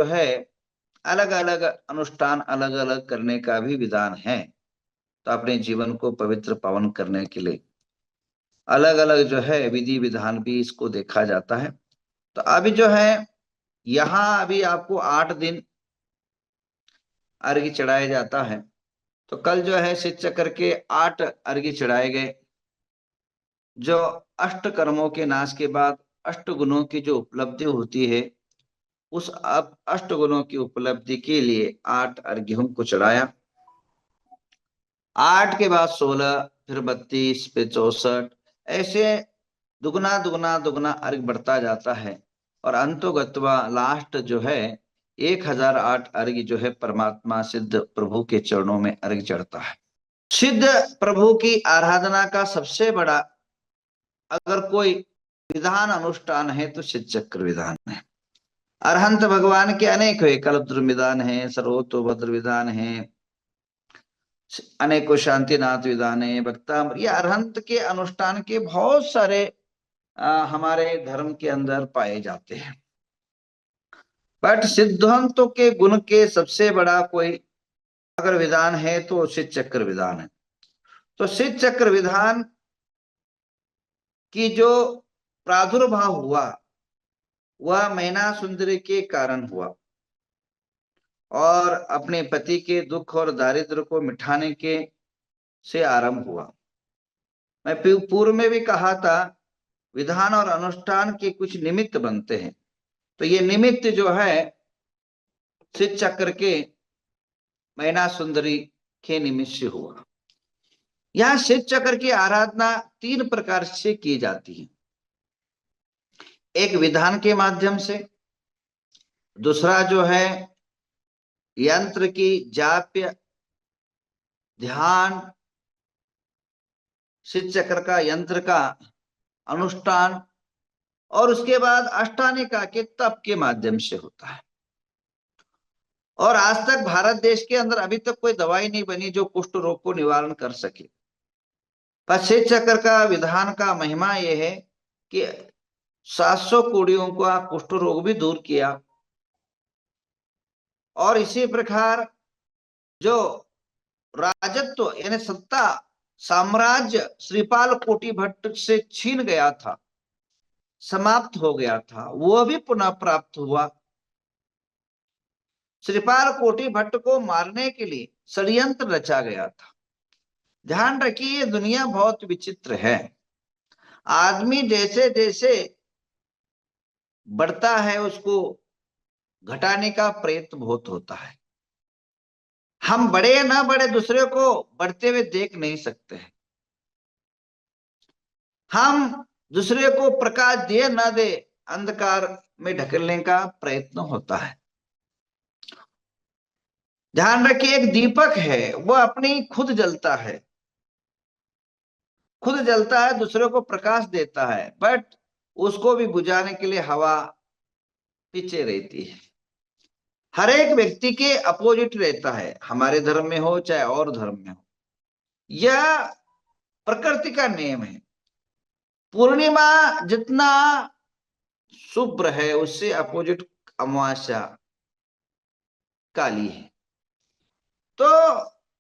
जो है अलग अलग अनुष्ठान अलग अलग करने का भी विधान है। तो अपने जीवन को पवित्र पावन करने के लिए अलग अलग जो है विधि विधान भी इसको देखा जाता है। तो अभी जो है यहाँ अभी आपको 8 दिन अर्घ्य चढ़ाया जाता है। तो कल जो है शिव चक्र के 8 अर्घ्य चढ़ाए गए, जो अष्ट कर्मों के नाश के बाद अष्ट गुणों की जो उपलब्धि होती है, उस अष्ट गुणों की उपलब्धि के लिए 8 अर्घ्यों को चढ़ाया। 8 के बाद 16, फिर 32, फिर 64, ऐसे दुगना दुगना दुगना अर्घ बढ़ता जाता है। और अंतोगत्वा लास्ट जो है 1008 अर्घ्य जो है परमात्मा सिद्ध प्रभु के चरणों में अर्घ्य चढ़ता है। सिद्ध प्रभु की आराधना का सबसे बड़ा अगर कोई विधान अनुष्ठान है तो शिव चक्र विधान है। अरहंत भगवान के अनेक है, कल्पद्रुम विधान है, सर्वतोभद्र विधान है, अनेकों शांतिनाथ विधान है, भक्तामृत, ये अरहंत के अनुष्ठान के बहुत सारे हमारे धर्म के अंदर पाए जाते हैं। बट सिद्धांतों के गुण के सबसे बड़ा कोई अगर विधान है तो शिव चक्र विधान है। तो शिव चक्र विधान की जो प्रादुर्भाव हुआ वह मैना सुंदरी के कारण हुआ और अपने पति के दुख और दारिद्र को मिटाने के से आरंभ हुआ। मैं पूर्व में भी कहा था विधान और अनुष्ठान के कुछ निमित्त बनते हैं। तो ये निमित्त जो है शिव चक्र के मैना सुंदरी के निमित्त से हुआ। यह शिव चक्र की आराधना 3 प्रकार से की जाती है। एक विधान के माध्यम से, दूसरा जो है यंत्र की जाप्य ध्यान, शिव चक्र का यंत्र का अनुष्ठान, और उसके बाद अष्टानिका के तप के माध्यम से होता है। और आज तक भारत देश के अंदर अभी तक कोई दवाई नहीं बनी जो कुष्ठ रोग को निवारण कर सके। पर शिव चक्र का विधान का महिमा यह है कि 700 कोड़ियों का कुष्ठ रोग भी दूर किया। और इसी प्रकार जो राजत्व यानी सत्ता साम्राज्य श्रीपाल कोटि भट्ट से छीन गया था, समाप्त हो गया था, वह भी पुनः प्राप्त हुआ। श्रीपाल कोटि भट्ट को मारने के लिए षड्यंत्र रचा गया था। ध्यान रखिए ये दुनिया बहुत विचित्र है। आदमी जैसे जैसे बढ़ता है उसको घटाने का प्रयत्न बहुत होता है। हम बड़े या ना बड़े दूसरे को बढ़ते हुए देख नहीं सकते हैं। हम दूसरे को प्रकाश दे ना दे अंधकार में ढकेलने का प्रयत्न होता है। ध्यान रखिए एक दीपक है, वह अपनी खुद जलता है, खुद जलता है, दूसरे को प्रकाश देता है, बट उसको भी बुझाने के लिए हवा पीछे रहती है। हर एक व्यक्ति के अपोजिट रहता है, हमारे धर्म में हो चाहे और धर्म में हो। यह प्रकृति का नियम है। पूर्णिमा जितना शुभ्र है उससे अपोजिट अमावस्या काली है। तो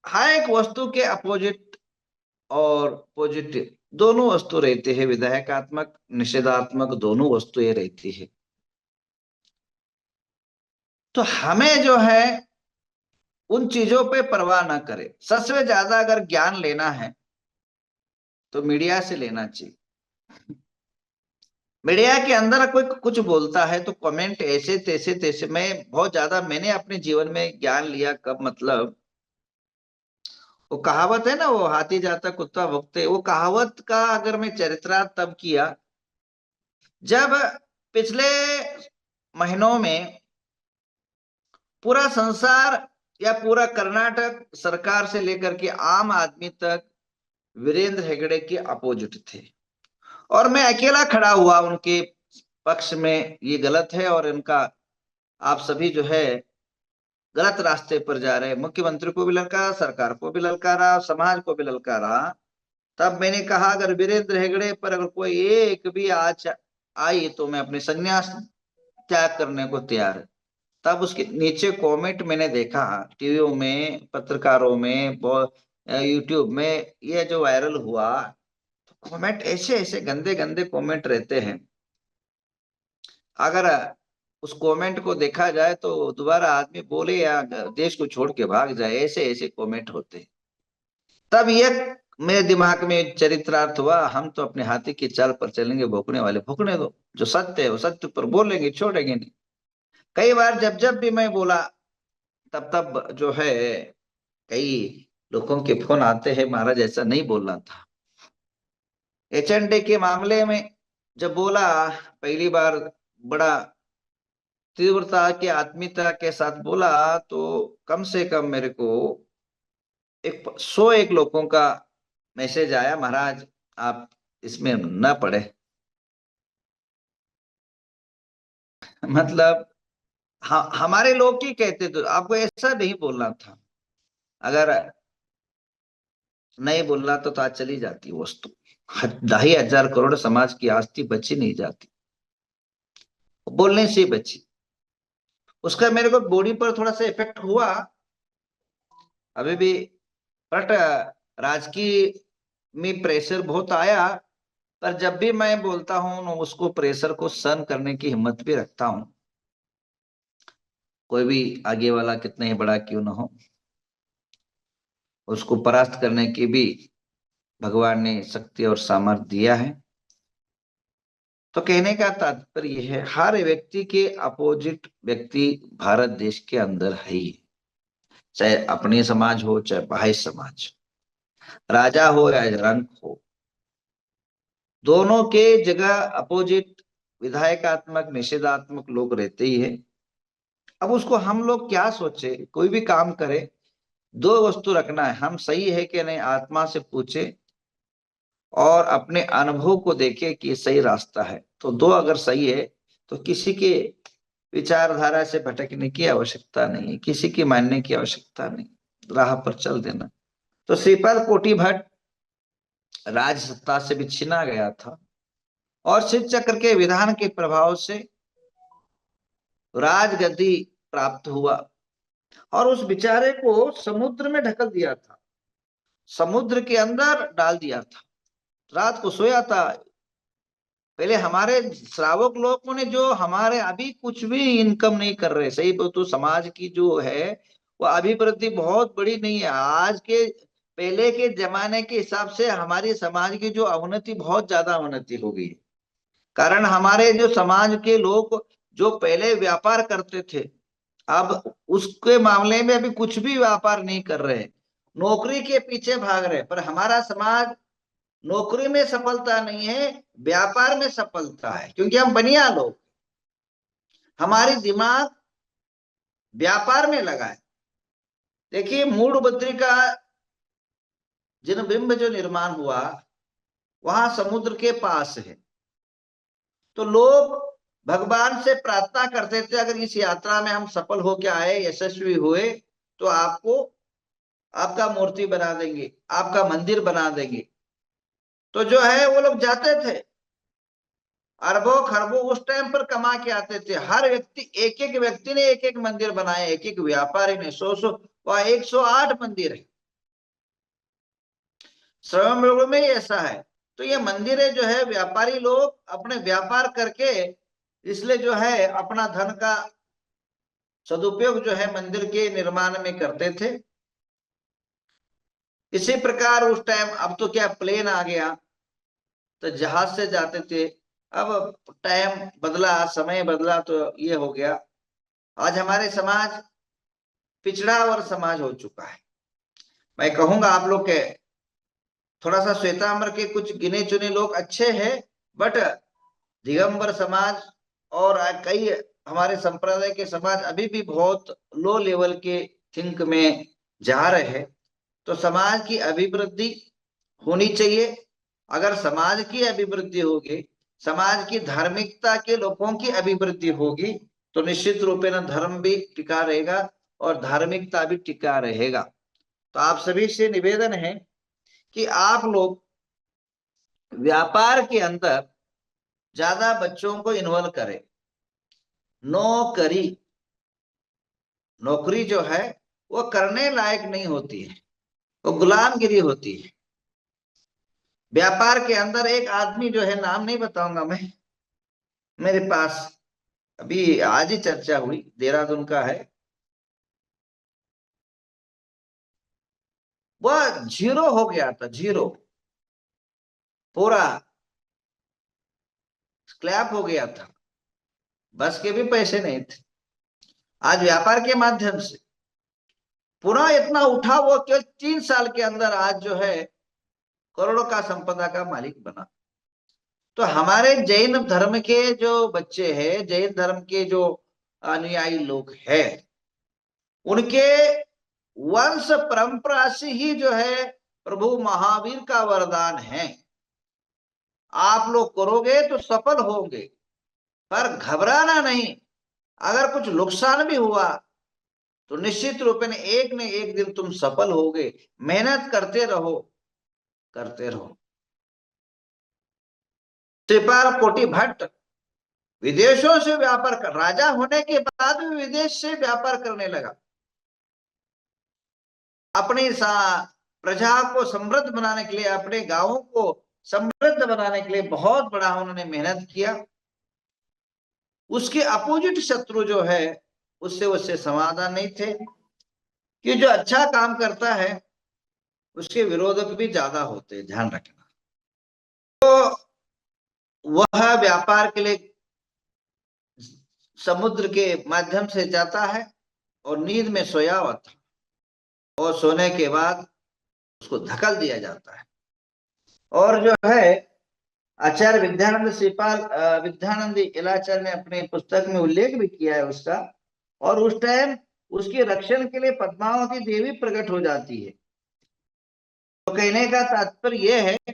हर एक वस्तु के अपोजिट और पॉजिटिव दोनों वस्तु रहते हैं, विधायकात्मक निषेधात्मक दोनों वस्तुएं रहती है। तो हमें जो है उन चीजों पे परवाह ना करे। सबसे ज्यादा अगर ज्ञान लेना है तो मीडिया से लेना चाहिए। मीडिया के अंदर कोई कुछ बोलता है तो कमेंट ऐसे तैसे तैसे, मैं बहुत ज्यादा मैंने अपने जीवन में ज्ञान लिया कब, मतलब वो कहावत है ना, वो हाथी जाता कुत्ता भुगते, वो कहावत का अगर मैं चरित्रार्थ तब किया जब पिछले महीनों में पूरा संसार या पूरा कर्नाटक सरकार से लेकर के आम आदमी तक वीरेंद्र हेगड़े के अपोजिट थे और मैं अकेला खड़ा हुआ उनके पक्ष में, ये गलत है और इनका आप सभी जो है गलत रास्ते पर जा रहे हैं। मुख्यमंत्री को भी ललकारा, सरकार को भी ललकारा, समाज को भी ललकारा। तब मैंने कहा अगर वीरेंद्र हेगड़े पर अगर कोई एक भी आज आई तो मैं अपने संन्यास त्याग करने को तैयार है। तब उसके नीचे कमेंट मैंने देखा, टीवियों में, पत्रकारों में, यूट्यूब में, ये जो वायरल हुआ, तो कमेंट ऐसे ऐसे गंदे गंदे कमेंट रहते हैं। अगर उस कमेंट को देखा जाए तो दोबारा आदमी बोले या देश को छोड़ के भाग जाए, ऐसे ऐसे कमेंट होते हैं। तब ये मेरे दिमाग में चरित्रार्थ हुआ, हम तो अपने हाथी की चाल पर चलेंगे, भोंकने वाले भोंकने दो, जो सत्य है वो सत्य पर बोलेंगे, छोड़ेंगे नहीं। कई बार जब जब भी मैं बोला, तब तब जो है कई लोगों के फोन आते हैं, महाराज ऐसा नहीं बोलना था। एचएनडी के मामले में जब बोला पहली बार, बड़ा तीव्रता के आत्मीयता के साथ बोला, तो कम से कम मेरे को 101 लोगों का मैसेज आया, महाराज आप इसमें न पड़े। मतलब हमारे लोग ही कहते, तो आपको ऐसा नहीं बोलना था। अगर नहीं बोलना तो आज चली जाती वस्तु, 2,500 करोड़ समाज की आस्ती बची नहीं जाती, बोलने से ही बची। उसका मेरे को बॉडी पर थोड़ा सा इफेक्ट हुआ अभी भी, बट राजकीय में प्रेशर बहुत आया। पर जब भी मैं बोलता हूँ, उसको प्रेशर को सहन करने की हिम्मत भी रखता हूँ। कोई भी आगे वाला कितना ही बड़ा क्यों ना हो, उसको परास्त करने की भी भगवान ने शक्ति और सामर्थ्य दिया है। तो कहने का तात्पर्य यह है, हर व्यक्ति के अपोजिट व्यक्ति भारत देश के अंदर है ही, चाहे अपने समाज हो चाहे बाह्य समाज, राजा हो या रंक हो, दोनों के जगह अपोजिट विधायकात्मक निषेधात्मक लोग रहते ही है। अब उसको हम लोग क्या सोचे, कोई भी काम करे, दो वस्तु रखना है, हम सही है कि नहीं आत्मा से पूछे और अपने अनुभव को देखे कि ये सही रास्ता है। तो दो अगर सही है तो किसी के विचारधारा से भटकने की आवश्यकता नहीं है, किसी की मानने की आवश्यकता नहीं, राह पर चल देना। तो श्रीपाद कोटी भट्ट राज सत्ता से भी छीना गया था, और शिव चक्र के विधान के प्रभाव से राजगद्दी प्राप्त हुआ, और उस बेचारे को समुद्र में ढकल दिया था, समुद्र के अंदर डाल दिया था। रात को सोया था। पहले हमारे श्रावक लोगों ने, जो हमारे अभी कुछ भी इनकम नहीं कर रहे, सही तो समाज की जो है वो अभिवृद्धि बहुत बड़ी नहीं है आज के, पहले के जमाने के हिसाब से हमारी समाज की जो अवनति, बहुत ज्यादा अवनति हो गई है। कारण हमारे जो समाज के लोग जो पहले व्यापार करते थे, अब उसके मामले में अभी कुछ भी व्यापार नहीं कर रहे, नौकरी के पीछे भाग रहे। पर हमारा समाज नौकरी में सफलता नहीं है, व्यापार में सफलता है, क्योंकि हम बनिया लोग, हमारी दिमाग व्यापार में लगा है। देखिए मूड बद्री का जिन बिंब जो निर्माण हुआ, वहां समुद्र के पास है। तो लोग भगवान से प्रार्थना करते थे, अगर इस यात्रा में हम सफल होकर आए, यशस्वी हुए, तो आपको, आपका मूर्ति बना देंगे, आपका मंदिर बना देंगे। तो जो है वो लोग जाते थे, अरबों खरबों उस टाइम पर कमा के आते थे। हर व्यक्ति, एक एक व्यक्ति ने एक एक मंदिर बनाए, एक एक व्यापारी ने 100 वह 108 मंदिर है। स्वयं में ही ऐसा है। तो ये मंदिरें जो है व्यापारी लोग अपने व्यापार करके, इसलिए जो है अपना धन का सदुपयोग जो है मंदिर के निर्माण में करते थे। इसी प्रकार उस टाइम, अब तो क्या प्लेन आ गया, तो जहाज से जाते थे। अब टाइम बदला, समय बदला, तो ये हो गया। आज हमारे समाज पिछड़ा और समाज हो चुका है। मैं कहूंगा आप लोग के, थोड़ा सा श्वेतांबर के कुछ गिने चुने लोग अच्छे हैं, बट दिगंबर समाज और कई हमारे संप्रदाय के समाज अभी भी बहुत लो लेवल के थिंक में जा रहे हैं। तो समाज की अभिवृद्धि होनी चाहिए। अगर समाज की अभिवृद्धि होगी, समाज की धार्मिकता के लोगों की अभिवृद्धि होगी, तो निश्चित रूप में धर्म भी टिका रहेगा और धार्मिकता भी टिका रहेगा। तो आप सभी से निवेदन है कि आप लोग व्यापार के अंदर ज्यादा बच्चों को इन्वॉल्व करें। नौकरी नौकरी जो है वो करने लायक नहीं होती है, वो गुलामगिरी होती है। व्यापार के अंदर एक आदमी जो है, नाम नहीं बताऊंगा मैं, मेरे पास अभी आज ही चर्चा हुई, देहरादून का है। वह जीरो हो गया था, जीरो, पूरा स्क्रैप हो गया था, बस के भी पैसे नहीं थे। आज व्यापार के माध्यम से पुनः इतना उठा, वो केवल 3 साल के अंदर आज जो है करोड़ों का संपदा का मालिक बना। तो हमारे जैन धर्म के जो बच्चे हैं, जैन धर्म के जो अनुयायी लोग हैं, उनके वंश परंपरा से ही जो है प्रभु महावीर का वरदान है, आप लोग करोगे तो सफल होंगे, पर घबराना नहीं। अगर कुछ नुकसान भी हुआ तो निश्चित रूप में एक न एक दिन तुम सफल होगे। मेहनत करते रहो, करते रहो। श्रीपाल कोटि भट्ट विदेशों से व्यापार कर, राजा होने के बाद भी विदेश से व्यापार करने लगा। अपनी प्रजा को समृद्ध बनाने के लिए, अपने गांवों को समृद्ध बनाने के लिए बहुत बड़ा उन्होंने मेहनत किया। उसके अपोजिट शत्रु जो है उससे समाधान नहीं थे, कि जो अच्छा काम करता है उसके विरोधक भी ज्यादा होते हैं, ध्यान रखना। तो वह व्यापार के लिए समुद्र के माध्यम से जाता है और नींद में सोया हुआ था, और सोने के बाद उसको धकल दिया जाता है। और जो है आचार्य विद्यानंद श्रीपाल विद्यानंद इलाचार्य ने अपने पुस्तक में उल्लेख भी किया है उसका। और उस टाइम उसके रक्षण के लिए पद्मावती देवी प्रकट हो जाती है। तो कहने का तात्पर्य यह है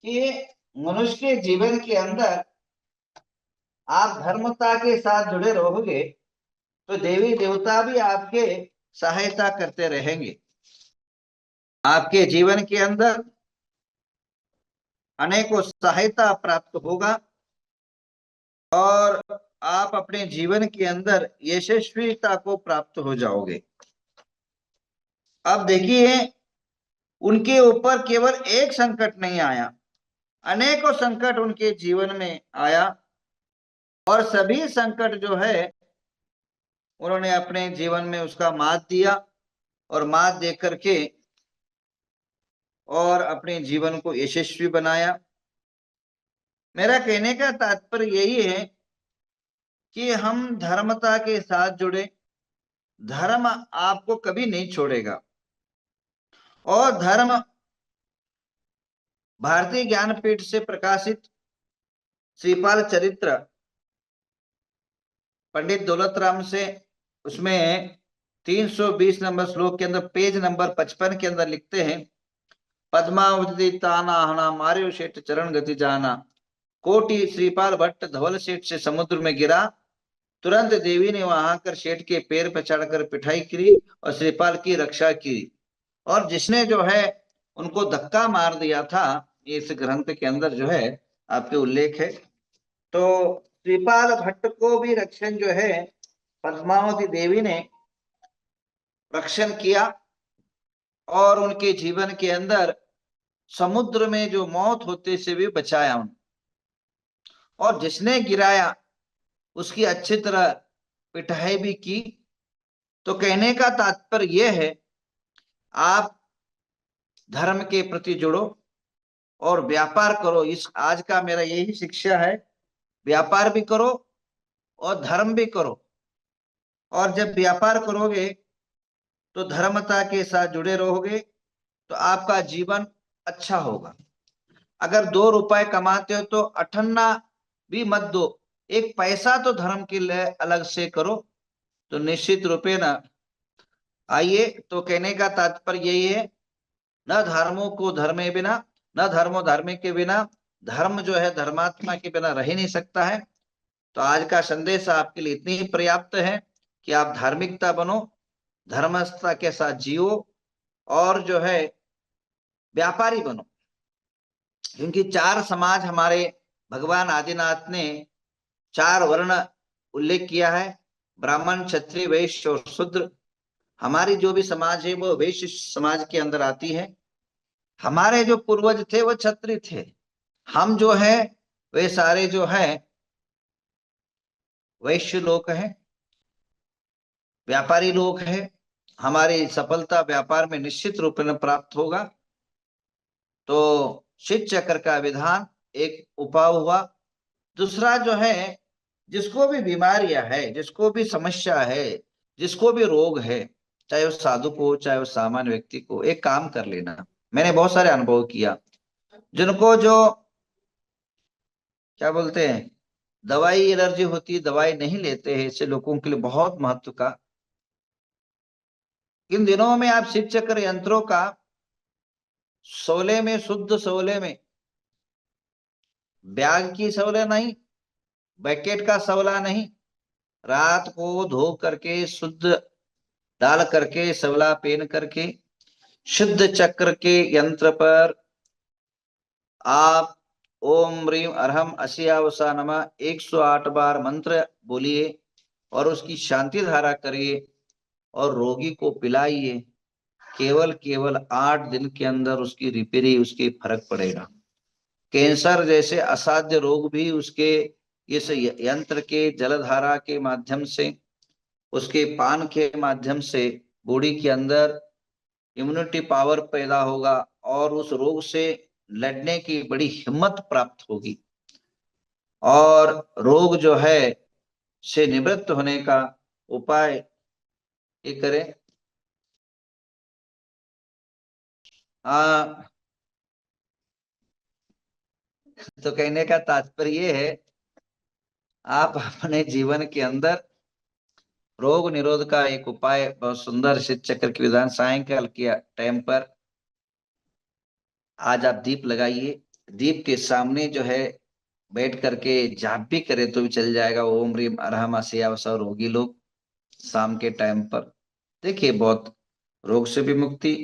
कि मनुष्य के जीवन के अंदर आप धर्मता के साथ जुड़े रहोगे तो देवी देवता भी आपके सहायता करते रहेंगे। आपके जीवन के अंदर अनेकों सहायता प्राप्त होगा और आप अपने जीवन के अंदर यशस्वीता को प्राप्त हो जाओगे। अब देखिए, उनके ऊपर केवल एक संकट नहीं आया, अनेकों संकट उनके जीवन में आया, और सभी संकट जो है उन्होंने अपने जीवन में उसका मात दिया, और मात दे करके और अपने जीवन को यशस्वी बनाया। मेरा कहने का तात्पर्य यही है कि हम धर्मता के साथ जुड़े, धर्म आपको कभी नहीं छोड़ेगा। और धर्म भारतीय ज्ञानपीठ से प्रकाशित श्रीपाल चरित्र पंडित दौलत राम से, उसमें 320 नंबर श्लोक के अंदर पेज नंबर 55 के अंदर लिखते हैं, पद्मावती ताना हना मार्यो सेठ चरण गति जाना, कोटि श्रीपाल भट्ट धवल सेठ से समुद्र में गिरा, तुरंत देवी ने वहां कर सेठ के पैर पर चढ़कर पिटाई की और श्रीपाल की रक्षा की। और जिसने जो है उनको धक्का मार दिया था, इस ग्रंथ के अंदर जो है आपके उल्लेख है। तो श्रीपाल भट्ट को भी रक्षण जो है पद्मावती देवी ने रक्षण किया, और उनके जीवन के अंदर समुद्र में जो मौत होते से भी बचाया उन, और जिसने गिराया उसकी अच्छी तरह पिटाई भी की। तो कहने का तात्पर्य यह है, आप धर्म के प्रति जुड़ो और व्यापार करो। इस आज का मेरा यही शिक्षा है, व्यापार भी करो और धर्म भी करो। और जब व्यापार करोगे तो धर्मता के साथ जुड़े रहोगे तो आपका जीवन अच्छा होगा। अगर 2 रुपए कमाते हो तो अठन्ना भी मत दो, एक पैसा तो धर्म के लिए अलग से करो, तो निश्चित रूपे ना आइए। तो कहने का तात्पर्य यही है, न धर्मों को धर्मे बिना, न धर्मो धर्मे के बिना, धर्म जो है धर्मात्मा के बिना रह ही नहीं सकता है। तो आज का संदेश आपके लिए इतनी ही पर्याप्त है कि आप धार्मिकता बनो, धर्मस्थता के साथ जियो, और जो है व्यापारी बनो। क्योंकि 4 समाज हमारे भगवान आदिनाथ ने 4 वर्ण उल्लेख किया है, ब्राह्मण क्षत्रिय वैश्य और शूद्र, हमारी जो भी समाज है वो वैश्य समाज के अंदर आती है। हमारे जो पूर्वज थे वो क्षत्रिय थे, हम जो है वे सारे जो है वैश्य लोग हैं, व्यापारी लोग हैं। हमारी सफलता व्यापार में निश्चित रूप में प्राप्त होगा। तो शीत चक्र का विधान एक उपाय हुआ। दूसरा जो है, जिसको भी बीमारियां है, जिसको भी समस्या है, जिसको भी रोग है, चाहे वो साधु को हो चाहे वो सामान्य व्यक्ति को, एक काम कर लेना। मैंने बहुत सारे अनुभव किया, जिनको जो क्या बोलते हैं दवाई एलर्जी होती है, दवाई नहीं लेते हैं, ऐसे लोगों के लिए बहुत महत्व का। इन दिनों में आप शीत चक्र यंत्रों का 16 में, शुद्ध 16 में, ब्याग की 16 नहीं, पैकेट का 16 नहीं, रात को धो करके शुद्ध डाल करके 16 पेन करके शुद्ध चक्र के यंत्र पर आप ओम ह्रीम अरहम असियावसा नमः 108 बार मंत्र बोलिए और उसकी शांति धारा करिए और रोगी को पिलाइए। केवल केवल 8 दिन के अंदर उसकी रिपेयरी, उसके फर्क पड़ेगा। कैंसर जैसे असाध्य रोग भी उसके इस यंत्र के जलधारा के माध्यम से, उसके पान के माध्यम से बॉडी के अंदर इम्यूनिटी पावर पैदा होगा और उस रोग से लड़ने की बड़ी हिम्मत प्राप्त होगी और रोग जो है से निवृत्त होने का उपाय ये करें। आ, तो कहने का तात्पर्य ये है, आप अपने जीवन के अंदर रोग निरोध का एक उपाय बहुत सुंदर शीत चक्र के विधान सायंकाल के टाइम पर आज आप दीप लगाइए। दीप के सामने जो है बैठ करके जाप भी करे तो भी चल जाएगा, ओम रीम अरहम असियावसा। रोगी लोग शाम के टाइम पर देखिए बहुत रोग से भी मुक्ति,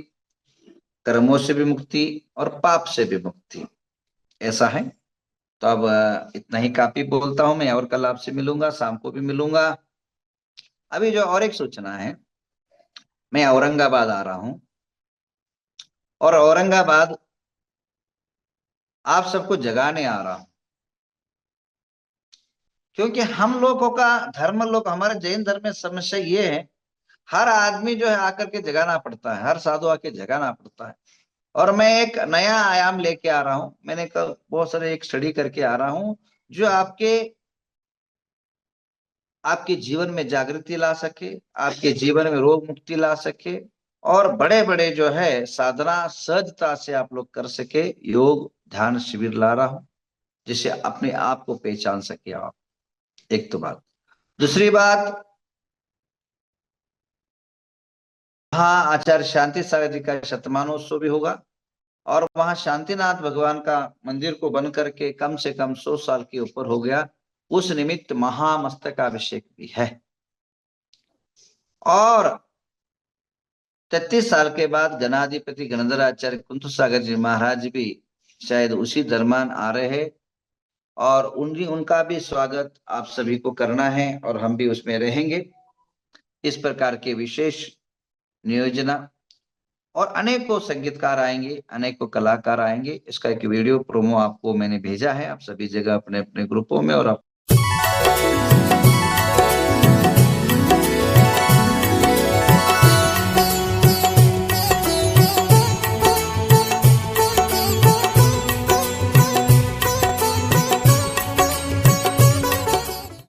कर्मों से भी मुक्ति और पाप से भी मुक्ति, ऐसा है। तो अब इतना ही काफी बोलता हूं मैं, और कल आपसे मिलूंगा, शाम को भी मिलूंगा। अभी जो और एक सूचना है, मैं औरंगाबाद आ रहा हूं और औरंगाबाद आप सबको जगाने आ रहा हूं, क्योंकि हम लोगों का धर्म, लोग हमारे जैन धर्म में समस्या ये है, हर आदमी जो है आकर के जगाना पड़ता है, हर साधु आके जगाना पड़ता है। और मैं एक नया आयाम लेके आ रहा हूं, मैंने कल बहुत सारे एक स्टडी करके आ रहा हूं जो आपके आपके जीवन में जागृति ला सके, आपके जीवन में रोग मुक्ति ला सके और बड़े बड़े जो है साधना सहजता से आप लोग कर सके। योग ध्यान शिविर ला रहा हूं जिससे अपने आप को पहचान सके आप। एक तो बात, दूसरी बात, हाँ आचार्य शांति सागर जी का शतमानोत्सव भी होगा और वहां शांतिनाथ भगवान का मंदिर को बन करके कम से कम 100 साल के ऊपर हो गया। उस निमित्त महामस्तकाभिषेक भी है और 33 साल के बाद गणाधिपति गणधराचार्य कुंत सागर जी महाराज भी शायद उसी दरमान आ रहे हैं और उनका भी स्वागत आप सभी को करना है और हम भी उसमें रहेंगे। इस प्रकार के विशेष नियोजना और अनेकों संगीतकार आएंगे, अनेकों कलाकार आएंगे। इसका एक वीडियो प्रोमो आपको मैंने भेजा है, आप सभी जगह अपने अपने ग्रुपों में और